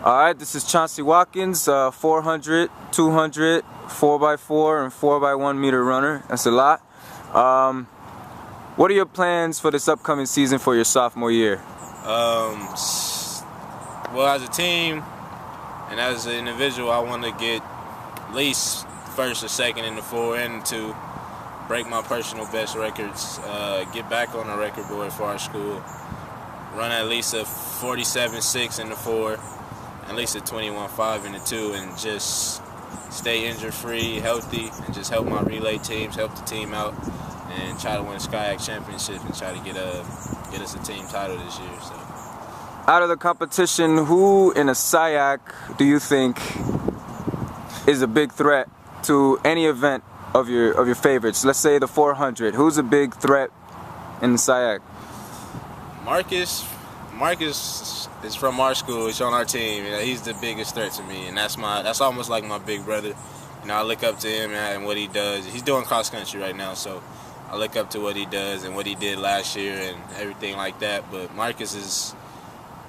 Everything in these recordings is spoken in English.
All right, this is Chancise Watkins, 400, 200, 4x4, and 4x1 meter runner. That's a lot. What are your plans for this upcoming season for your sophomore year? Well, as a team and as an individual, I want to get at least first or second in the 4 and 2, break my personal best records, get back on the record board for our school, run at least a 47.6 in the 4, at least a 21.5 in the 2, and just stay injury-free, healthy, and just help my relay teams, help the team out, and try to win a SCIAC championship and try to get us a team title this year. So, out of the competition, who in a SCIAC do you think is a big threat to any event of your favorites? Let's say the 400. Who's a big threat in the SCIAC? Marcus is from our school. He's on our team. You know, he's the biggest threat to me, and that's almost like my big brother. You know, I look up to him and what he does. He's doing cross country right now, so I look up to what he does and what he did last year and everything like that. But Marcus is,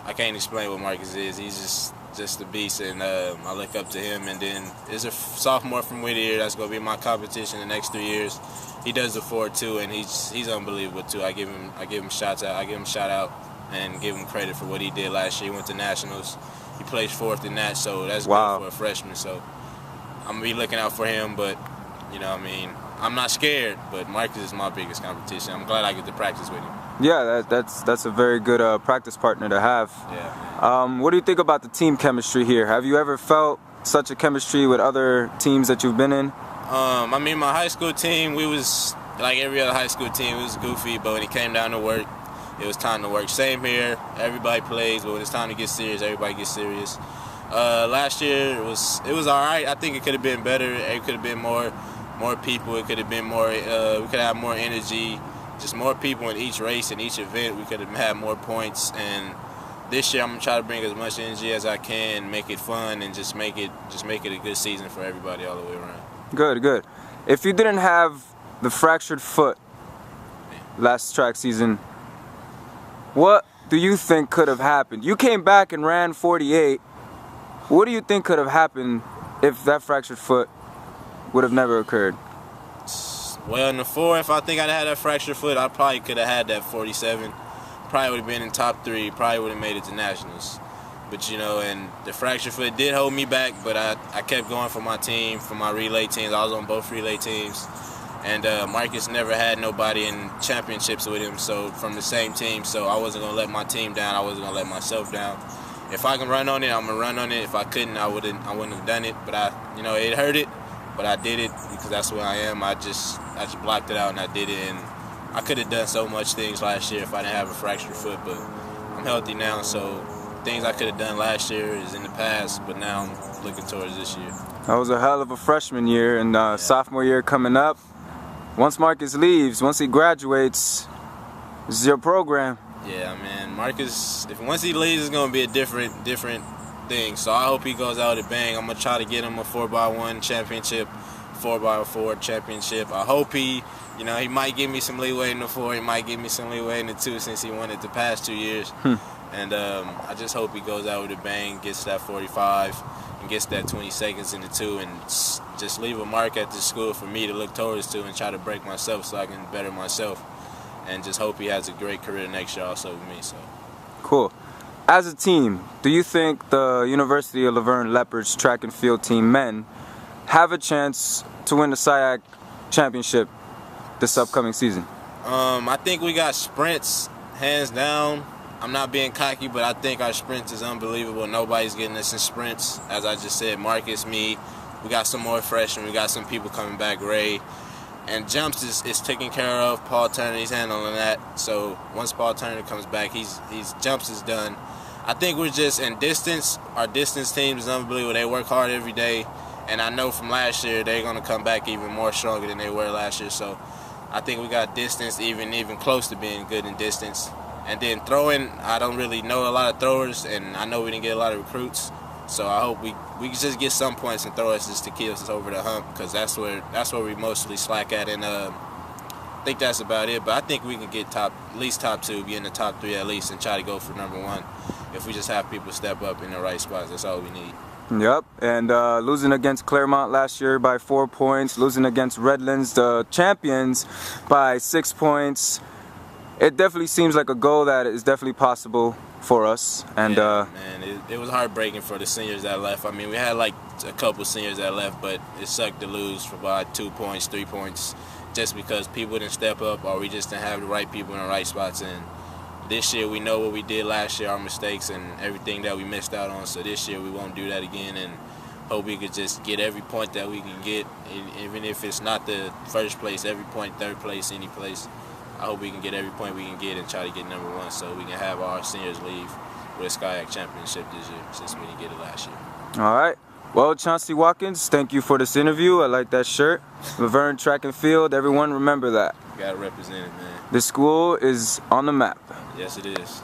I can't explain what Marcus is. He's just a beast, and I look up to him. And then there's a sophomore from Whittier that's going to be my competition the next 3 years. He does the 4 too, and he's unbelievable too. I give him shout out and give him credit for what he did last year. He went to nationals. He placed 4th in that, so that's wow. Good for a freshman. So I'm gonna be looking out for him, but you know, what I mean, I'm not scared. But Marcus is my biggest competition. I'm glad I get to practice with him. Yeah, that's a very good practice partner to have. Yeah. What do you think about the team chemistry here? Have you ever felt such a chemistry with other teams that you've been in? I mean, my high school team, we was like every other high school team. We was goofy, but when it came down to work, it was time to work. Same here. Everybody plays, but when it's time to get serious, everybody gets serious. Last year it was all right. I think it could have been better. It could have been more people. It could have been more. We could have more energy. Just more people in each race, in each event. We could have had more points. And this year I'm gonna try to bring as much energy as I can, make it fun, and just make it a good season for everybody all the way around. Good. If you didn't have the fractured foot last track season, what do you think could have happened? You came back and ran 48. What do you think could have happened if that fractured foot would have never occurred? Well, in the 4, if I think I'd had that fractured foot, I probably could have had that 47. Probably would have been in top 3. Probably would have made it to nationals. But, you know, and the fractured foot did hold me back, but I kept going for my team, for my relay teams. I was on both relay teams. And Marcus never had nobody in championships with him, so from the same team. So I wasn't going to let my team down. I wasn't going to let myself down. If I can run on it, I'm going to run on it. If I couldn't, I wouldn't have done it. But it hurt it, but I did it because that's where I am. I just blocked it out and I did it. And I could have done so much things last year if I didn't have a fractured foot, but I'm healthy now, so things I could have done last year is in the past, but now I'm looking towards this year. That was a hell of a freshman year, and sophomore year coming up. Once Marcus leaves, once he graduates, this is your program. Yeah, man. Marcus, once he leaves, it's gonna be a different thing. So I hope he goes out with a bang. I'm gonna try to get him a 4x1 championship, 4x4 championship. I hope he might give me some leeway in the 4. He might give me some leeway in the 2 since he won it the past 2 years. And I just hope he goes out with a bang, gets that 45, and gets that 20 seconds in the 2, and just leave a mark at the school for me to look towards to and try to break myself so I can better myself. And just hope he has a great career next year also with me. So cool. As a team, do you think the University of Laverne Leopards track and field team men have a chance to win the SCIAC championship this upcoming season? I think we got sprints, hands down. I'm not being cocky, but I think our sprints is unbelievable. Nobody's getting us in sprints. As I just said, Marcus, me, we got some more freshmen. We got some people coming back, Ray. And jumps is taken care of. Paul Turner, he's handling that. So once Paul Turner comes back, he's jumps is done. I think we're just in distance. Our distance team is unbelievable. They work hard every day. And I know from last year, they're going to come back even more stronger than they were last year. So I think we got distance, even close to being good in distance. And then throwing, I don't really know a lot of throwers, and I know we didn't get a lot of recruits. So I hope we can just get some points and throw us just to keep us over the hump, because that's where we mostly slack at. And I think that's about it. But I think we can get at least top 2, be in the top 3 at least, and try to go for number 1. if we just have people step up in the right spots, that's all we need. Yep, and losing against Claremont last year by 4 points, losing against Redlands, the champions, by 6 points. It definitely seems like a goal that is definitely possible for us. And yeah, man, it was heartbreaking for the seniors that left. I mean, we had like a couple seniors that left, but it sucked to lose for about 2 points, 3 points, just because people didn't step up or we just didn't have the right people in the right spots. And this year we know what we did last year, our mistakes and everything that we missed out on. So this year we won't do that again, and hope we could just get every point that we can get, even if it's not the first place, every point, third place, any place. I hope we can get every point we can get and try to get #1 so we can have our seniors leave with a Skyac championship this year, since we didn't get it last year. all right. Well, Chancise Watkins, thank you for this interview. I like that shirt. Laverne Track and Field, everyone remember that. Got to represent it, man. The school is on the map. Yes, it is.